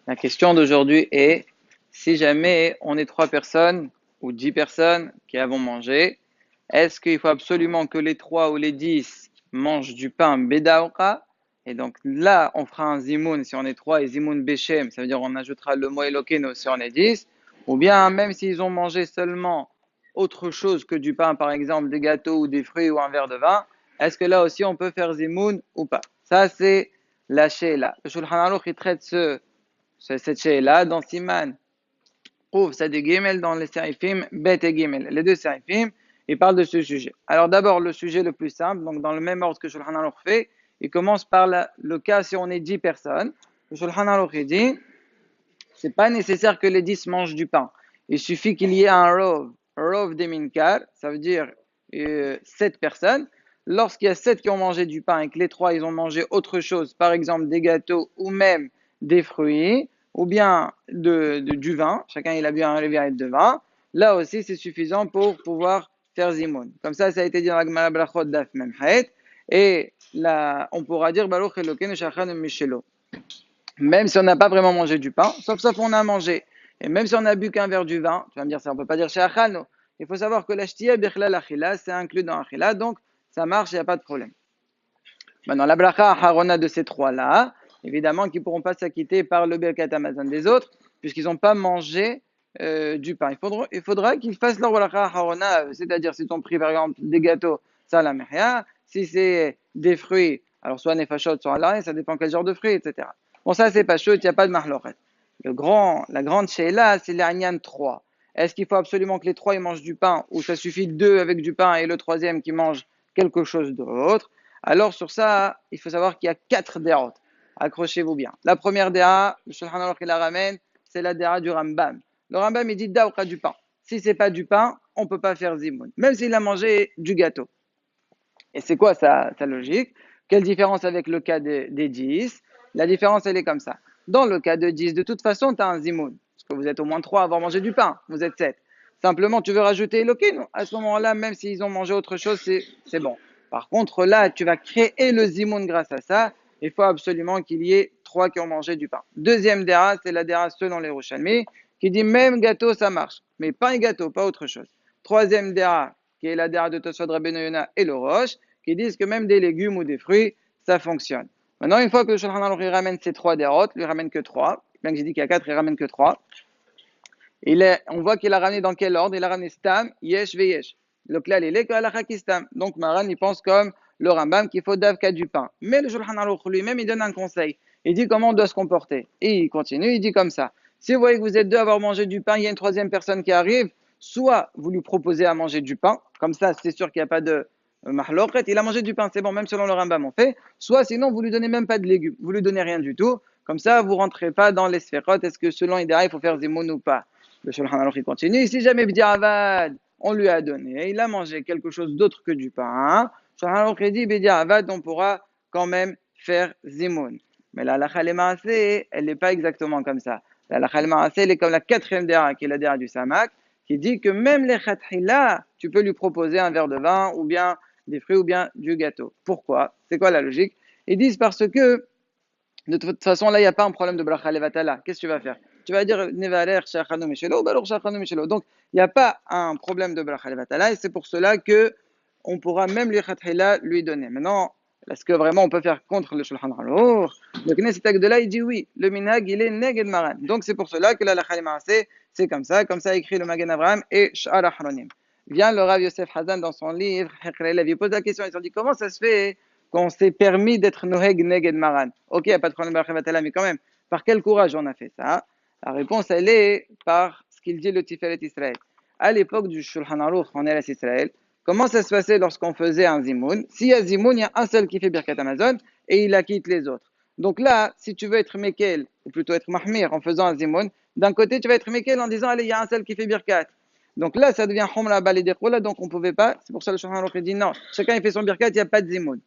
La question d'aujourd'hui est, si jamais on est 3 personnes ou 10 personnes qui avons mangé, est-ce qu'il faut absolument que les 3 ou les 10 mangent du pain bedaouka? Et donc là, on fera un zimoun si on est 3 et zimoun bechem, ça veut dire on ajoutera le mot elokeno si on est 10. Ou bien même s'ils ont mangé seulement autre chose que du pain, par exemple des gâteaux ou des fruits ou un verre de vin, est-ce que là aussi on peut faire zimoun ou pas? Ça c'est la sheila. Le Shulchan Aruch il traite cette sheila dans Siman Ouf, ça des Gimel dans les Serifim, Bet et Gimel. Les deux Serifim, ils parlent de ce sujet. Alors d'abord, le sujet le plus simple, donc dans le même ordre que Shulchan Aruch fait, il commence par le cas si on est 10 personnes. Le Shulchan Aruch dit, c'est pas nécessaire que les 10 mangent du pain. Il suffit qu'il y ait un rov des minkar, ça veut dire 7 personnes. Lorsqu'il y a 7 qui ont mangé du pain et que les 3 ils ont mangé autre chose, par exemple des gâteaux ou même des fruits, ou bien du vin, chacun il a bu un rivière de vin, là aussi c'est suffisant pour pouvoir faire zimoun. Comme ça a été dit dans la Gemara Brachot Daf Memchet, et là on pourra dire Baruch Elokeinu Shachan Mishelo. Même si on n'a pas vraiment mangé du pain, sauf on a mangé. Et même si on n'a bu qu'un verre du vin, tu vas me dire ça, on ne peut pas dire chez Achano. Il faut savoir que la shtiya bichla l'achila, c'est inclus dans l'achila, donc ça marche, il n'y a pas de problème. Maintenant, la bracha harona de ces trois-là, évidemment qu'ils ne pourront pas s'acquitter par le Birkat Hamazon des autres, puisqu'ils n'ont pas mangé du pain. Il faudra qu'ils fassent leur bracha harona, c'est-à-dire s'ils ont pris par exemple des gâteaux, ça la rien. Si c'est des fruits, alors soit nefashot, soit la, ça dépend quel genre de fruits, etc. Bon, ça c'est pas chaud, il n'y a pas de mahloret. La grande sheila, c'est l'Anyan 3. Est-ce qu'il faut absolument que les trois ils mangent du pain, ou ça suffit deux avec du pain et le troisième qui mange quelque chose d'autre? Alors sur ça, il faut savoir qu'il y a 4 dérotes. Accrochez-vous bien. La première déra, le Shulchan Aruch la ramène, c'est la déra du Rambam. Le Rambam il dit daouka du pain. Si c'est pas du pain, on ne peut pas faire zimoun, même s'il a mangé du gâteau. Et c'est quoi sa logique? Quelle différence avec le cas des 10? La différence elle est comme ça. Dans le cas de 10, de toute façon, tu as un zimoun. Parce que vous êtes au moins 3 à avoir mangé du pain. Vous êtes 7. Simplement, tu veux rajouter Elokin. À ce moment-là, même s'ils ont mangé autre chose, c'est bon. Par contre, là, tu vas créer le zimoun grâce à ça. Il faut absolument qu'il y ait 3 qui ont mangé du pain. Deuxième déra, c'est la déra selon les Rouchalmi, qui dit même gâteau, ça marche. Mais pain et gâteau, pas autre chose. Troisième déra, qui est la déra de Tosfot Rabbeinu Yonah et le Roche, qui disent que même des légumes ou des fruits, ça fonctionne. Maintenant, une fois que le Shulchan Aruch ramène ces 3 dérotes, il lui ramène que 3. Bien que j'ai dit qu'il y a 4, il ramène que 3. On voit qu'il a ramené dans quel ordre? Il a ramené Stam, Yesh, Veyesh. Le klal, il est que Allah Stam. Donc, Maran, il pense comme le Rambam qu'il faut davka du pain. Mais le Shulchan Aruch lui-même, il donne un conseil. Il dit comment on doit se comporter. Et il continue, il dit comme ça. Si vous voyez que vous êtes deux à avoir mangé du pain, il y a une troisième personne qui arrive, soit vous lui proposez à manger du pain, comme ça, c'est sûr qu'il n'y a pas de mahloket, il a mangé du pain, c'est bon, même selon le Rambam, on fait. Soit sinon, vous lui donnez même pas de légumes, vous lui donnez rien du tout. Comme ça, vous rentrez pas dans les sphérot. Est-ce que selon Idéa, il faut faire zimoun ou pas? Le Shulchan Aruch continue. Si jamais B'diavad, on lui a donné, il a mangé quelque chose d'autre que du pain, le Shulchan Aruch dit B'diavad, on pourra quand même faire zimoun. Mais la halakha l'emaaseh, elle n'est pas exactement comme ça. La halakha l'emaaseh, elle est comme la quatrième déra, qui est la déra du Samak, qui dit que même les khatkhila, tu peux lui proposer un verre de vin ou bien des fruits ou bien du gâteau. Pourquoi? C'est quoi la logique? Ils disent parce que de toute façon, là, il n'y a pas un problème de bracha levatala. Qu'est-ce que tu vas faire? Tu vas dire nevaler shachanu mishelo, baruch shachanu mishelo. Donc, il n'y a pas un problème de bracha levatala et c'est pour cela que on pourra même lui donner. Maintenant, est-ce que vraiment on peut faire contre le Shulchan Aruch? Le Knesset Agdola, il dit oui. Le minhag, il est neged maran. Donc, c'est pour cela que la halakha c'est comme ça écrit le Magen Avraham et Sh'ar Achronim. Vient le Rav Yosef Hazan dans son livre, il pose la question, il se dit comment ça se fait qu'on s'est permis d'être Noheg Neged Maran. Ok, il n'y a pas de problème, mais quand même, par quel courage on a fait ça? La réponse, elle est par ce qu'il dit le Tiferet Israël. À l'époque du Shulchan Aruch en Eretz Israël, comment ça se passait lorsqu'on faisait un zimoun? S'il y a zimoun, il y a un seul qui fait Birkat Amazon et il acquitte les autres. Donc là, si tu veux être Mekel, ou plutôt être Mahmir en faisant un zimoun, d'un côté, tu vas être Mekel en disant, allez, il y a un seul qui fait Birkat. Donc là, ça devient Humra Balidekhoula, donc on ne pouvait pas. C'est pour ça que le Shulchan Aruch dit non, chacun il fait son Birkat, il n'y a pas de zimoun.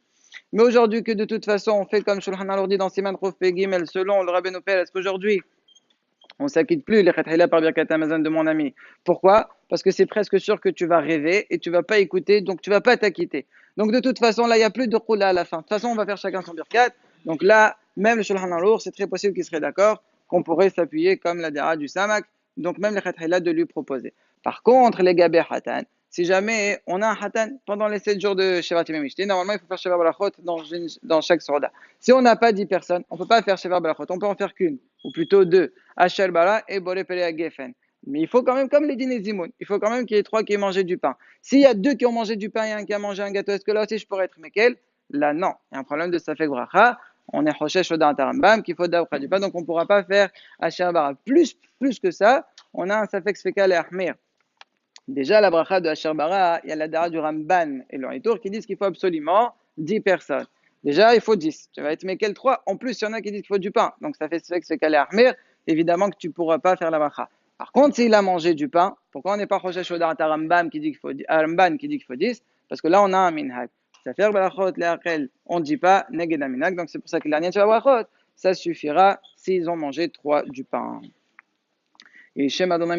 Mais aujourd'hui, que de toute façon, on fait comme Shulchan Aruch dit dans Siman Chof Pegimel, selon le Rabbeinu Père, est-ce qu'aujourd'hui, on ne s'acquitte plus les Khatkhila par Birkat Amazon de mon ami? Pourquoi? Parce que c'est presque sûr que tu vas rêver et tu ne vas pas écouter, donc tu ne vas pas t'acquitter. Donc de toute façon, là, il n'y a plus de Khula à la fin. De toute façon, on va faire chacun son Birkat. Donc là, même le Shulchan Aruch, c'est très possible qu'il serait d'accord qu'on pourrait s'appuyer comme la dara du samak, donc même le khatkhila de lui proposer. Par contre, les gabé hatan, si jamais on a un hatan pendant les 7 jours de Shevat Mishti, normalement il faut faire Shevat Balachot dans chaque sorda. Si on n'a pas 10 personnes, on ne peut pas faire Shevat Balachot, on peut en faire qu'une, ou plutôt deux, Asher Bara et Boré Pelea Gefen. Mais il faut quand même, comme les dîners Zimoun, il faut quand même qu'il y ait 3 qui aient mangé du pain. S'il y a 2 qui ont mangé du pain et un qui a mangé un gâteau, est-ce que là aussi je pourrais être Mekel? Là, non. Il y a un problème de Safek Bracha. On est Hoshesh Oda Tarambam, qu'il faut Daoucha du pain, donc on ne pourra pas faire Asher Bara. Plus que ça, on a un Safek Sfekal et Ahmir. Déjà, la bracha de Asher Bara, il y a la dara du Ramban et le Ritour qui disent qu'il faut absolument 10 personnes. Déjà, il faut 10. Tu vas être Mekel 3. En plus, il y en a qui disent qu'il faut du pain. Donc, ça fait Sfekal et Ahmir. Évidemment que tu ne pourras pas faire la bracha. Par contre, s'il a mangé du pain, pourquoi on n'est pas Hoshesh Oda Tarambam qui dit qu'il faut 10? Parce que là, on a un minhag. Ça fait brachot le'akel, on ne dit pas neged minhag, donc c'est pour ça que la niente brachot, ça suffira s'ils ont mangé 3 du pain. Et Shem Adonai